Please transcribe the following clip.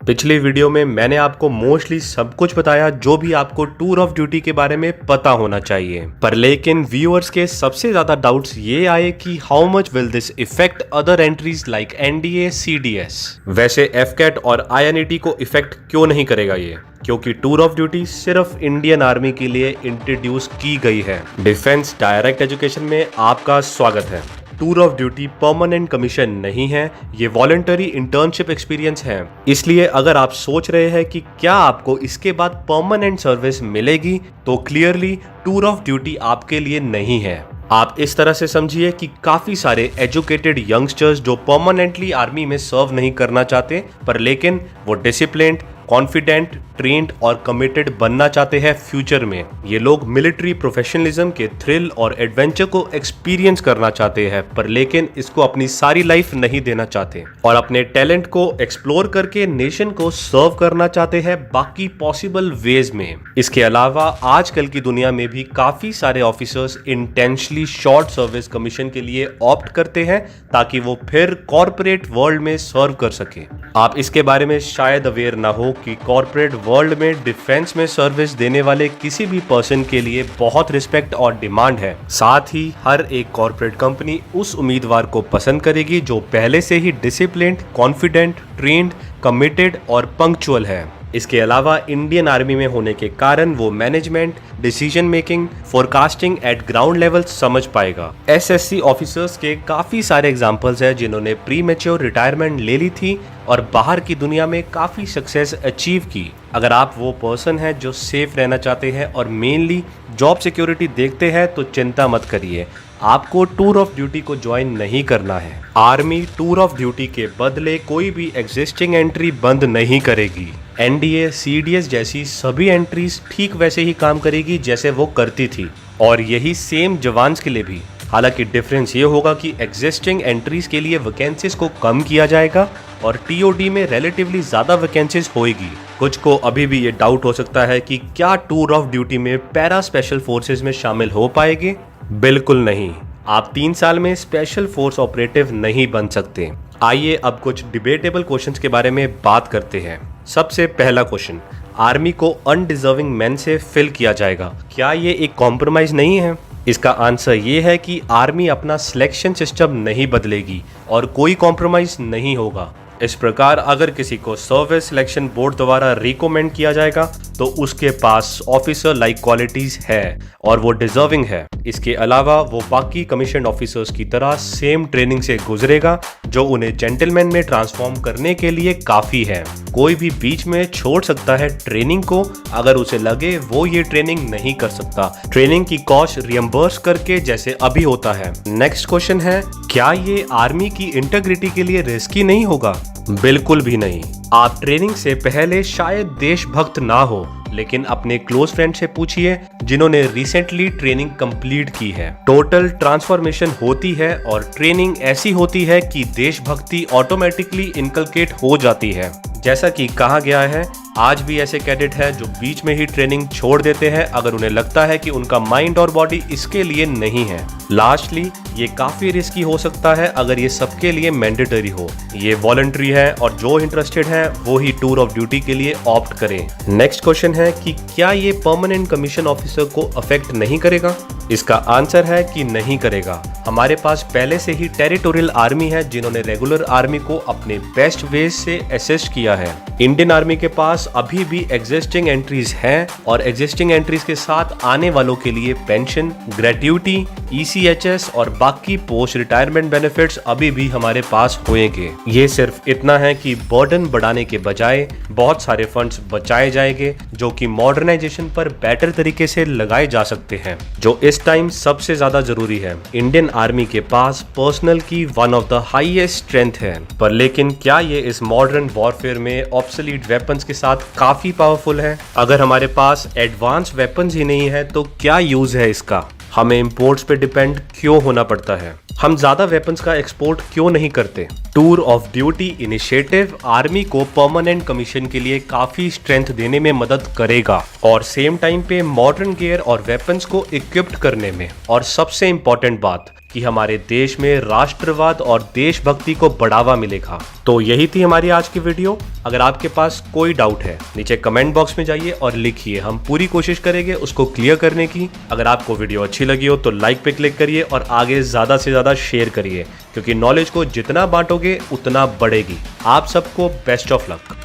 पिछले वीडियो में मैंने आपको मोस्टली सब कुछ बताया जो भी आपको टूर ऑफ ड्यूटी के बारे में पता होना चाहिए, पर लेकिन व्यूअर्स के सबसे ज्यादा डाउट्स ये आए कि how much will this effect other entries like NDA, CDS. वैसे एफकेट और आईएनईटी को इफेक्ट क्यों नहीं करेगा ये, क्योंकि टूर ऑफ ड्यूटी सिर्फ इंडियन आर्मी के लिए इंट्रोड्यूस की गई है। डिफेंस डायरेक्ट एजुकेशन में आपका स्वागत है। Tour of duty permanent commission नहीं है, ये वॉलंटरी इंटर्नशिप एक्सपीरियंस है। इसलिए अगर आप सोच रहे हैं कि क्या आपको इसके बाद परमानेंट सर्विस मिलेगी, तो क्लियरली टूर ऑफ ड्यूटी आपके लिए नहीं है। आप इस तरह से समझिए कि काफी सारे एजुकेटेड यंगस्टर्स जो परमानेंटली आर्मी में सर्व नहीं करना चाहते, पर लेकिन वो डिसिप्लिन्ड, कॉन्फिडेंट, ट्रेंड और कमिटेड बनना चाहते हैं फ्यूचर में। ये लोग मिलिट्री प्रोफेशनलिज्म के थ्रिल और एडवेंचर को एक्सपीरियंस करना चाहते हैं, पर लेकिन इसको अपनी सारी लाइफ नहीं देना चाहते और अपने टैलेंट को एक्सप्लोर करके नेशन को सर्व करना चाहते हैं बाकी पॉसिबल वेज में। इसके अलावा आजकल की दुनिया में भी काफी सारे officers intentionally short service commission के लिए ऑप्ट करते हैं ताकि वो फिर कॉर्पोरेट वर्ल्ड में सर्व कर सके। आप इसके बारे में शायद अवेयर ना हो कि कॉर्पोरेट वर्ल्ड में डिफेंस में सर्विस देने वाले किसी भी पर्सन के लिए बहुत रिस्पेक्ट और डिमांड है। साथ ही हर एक कॉर्पोरेट कंपनी उस उम्मीदवार को पसंद करेगी जो पहले से ही डिसिप्लिन्ड, कॉन्फिडेंट, ट्रेंड, कमिटेड और पंक्चुअल है। इसके अलावा इंडियन आर्मी में होने के कारण वो management, decision making, forecasting eight ground level समझ पाएगा। एसएससी ऑफिसर्स के काफी सारे एग्जांपल्स हैं जिन्होंने प्री मैच्योर रिटायरमेंट ले ली थी और बाहर की दुनिया में काफी सक्सेस अचीव की। अगर आप वो पर्सन हैं जो सेफ रहना चाहते हैं और मेनली जॉब सिक्योरिटी देखते हैं, तो चिंता मत करिए, आपको टूर ऑफ ड्यूटी को ज्वाइन नहीं करना है। आर्मी टूर ऑफ ड्यूटी के बदले कोई भी एग्जिस्टिंग एंट्री बंद नहीं करेगी। एनडीए, सीडीएस जैसी सभी एंट्रीज ठीक वैसे ही काम करेगी जैसे वो करती थी, और यही सेम जवान्स के लिए भी। हालांकि डिफरेंस ये होगा कि एग्जिस्टिंग एंट्रीज के लिए वैकेंसीज को कम किया जाएगा और टीओडी में रिलेटिवली ज्यादा वैकेंसीज होगी। कुछ को अभी भी ये डाउट हो सकता है कि क्या टूर ऑफ ड्यूटी में पैरा स्पेशल फोर्सेज में शामिल हो पाएंगे। बिल्कुल नहीं, आप 3 साल में स्पेशल फोर्स ऑपरेटिव नहीं बन सकते। आइए अब कुछ डिबेटेबल क्वेश्चंस के बारे में बात करते हैं। सबसे पहला क्वेश्चन, आर्मी को अनडिजर्विंग मैन से फिल किया जाएगा, क्या ये एक कॉम्प्रोमाइज नहीं है? इसका आंसर ये है कि आर्मी अपना सिलेक्शन सिस्टम नहीं बदलेगी और कोई कॉम्प्रोमाइज नहीं होगा। इस प्रकार अगर किसी को सर्विस सिलेक्शन बोर्ड द्वारा रिकमेंड किया जाएगा तो उसके पास ऑफिसर लाइक क्वालिटीज है और वो डिजर्विंग है। इसके अलावा वो बाकी कमीशन ऑफिसर्स की तरह सेम ट्रेनिंग से गुजरेगा जो उन्हें जेंटलमैन में ट्रांसफॉर्म करने के लिए काफी है। कोई भी बीच में छोड़ सकता है ट्रेनिंग को अगर उसे लगे वो ये ट्रेनिंग नहीं कर सकता, ट्रेनिंग की कॉस्ट रियम्बर्स करके, जैसे अभी होता है। नेक्स्ट क्वेश्चन है, क्या ये आर्मी की इंटीग्रिटी के लिए रिस्की नहीं होगा? बिल्कुल भी नहीं। आप ट्रेनिंग से पहले शायद देशभक्त ना हो, लेकिन अपने क्लोज फ्रेंड से पूछिए जिन्होंने रिसेंटली ट्रेनिंग कंप्लीट की है। टोटल ट्रांसफॉर्मेशन होती है और ट्रेनिंग ऐसी होती है कि देशभक्ति ऑटोमेटिकली इनकलकेट हो जाती है। जैसा कि कहा गया है, आज भी ऐसे कैडेट हैं जो बीच में ही ट्रेनिंग छोड़ देते हैं अगर उन्हें लगता है कि उनका माइंड और बॉडी इसके लिए नहीं है। लास्टली, ये काफी रिस्की हो सकता है अगर ये सबके लिए मैंडेटरी हो। ये वॉलंटरी है और जो इंटरेस्टेड है वो ही टूर ऑफ ड्यूटी के लिए ऑप्ट करें। नेक्स्ट क्वेश्चन है कि क्या ये परमानेंट कमीशन ऑफिसर को अफेक्ट नहीं करेगा? इसका आंसर है कि नहीं करेगा। हमारे पास पहले से ही टेरिटोरियल आर्मी है जिन्होंने रेगुलर आर्मी को अपने बेस्ट वेज से असिस्ट किया है। इंडियन आर्मी के पास अभी भी एग्जिस्टिंग एंट्रीज हैं और एग्जिस्टिंग एंट्रीज के साथ आने वालों के लिए पेंशन, ग्रेट्युटी, ईसीएचएस और बाकी पोस्ट रिटायरमेंट बेनिफिट्स अभी भी हमारे पास होंगे। ये सिर्फ इतना है कि बर्डन बढ़ाने के बजाय बहुत सारे फंड्स बचाए जाएंगे जो कि मॉडर्नाइजेशन पर बेटर तरीके से लगाए जा सकते हैं, जो इस टाइम सबसे ज्यादा जरूरी है। इंडियन आर्मी के पास पर्सनल की one of the highest strength है, पर लेकिन क्या ये इस मॉडर्न वॉरफेयर में ऑब्सोलीट वेपन्स के साथ काफी पावरफुल है? अगर हमारे पास एडवांस वेपन्स ही नहीं है तो क्या यूज है इसका? हमें इंपोर्ट्स पे डिपेंड क्यों होना पड़ता है? हम ज्यादा वेपन्स का एक्सपोर्ट क्यों नहीं करते? Tour of duty initiative army को परमानेंट कमीशन के लिए काफी स्ट्रेंथ देने में मदद करेगा और सेम टाइम पे मॉडर्न गियर और वेपन्स को इक्विप्ड करने में। और सबसे इंपॉर्टेंट बात, कि हमारे देश में राष्ट्रवाद और देशभक्ति को बढ़ावा मिलेगा। तो यही थी हमारी आज की वीडियो। अगर आपके पास कोई डाउट है नीचे कमेंट बॉक्स में जाइए और लिखिए, हम पूरी कोशिश करेंगे उसको क्लियर करने की। अगर आपको वीडियो अच्छी लगी हो तो लाइक पे क्लिक करिए और आगे ज्यादा से ज्यादा शेयर करिए, क्योंकि नॉलेज को जितना बांटोगे उतना बढ़ेगी। आप सबको बेस्ट ऑफ लक।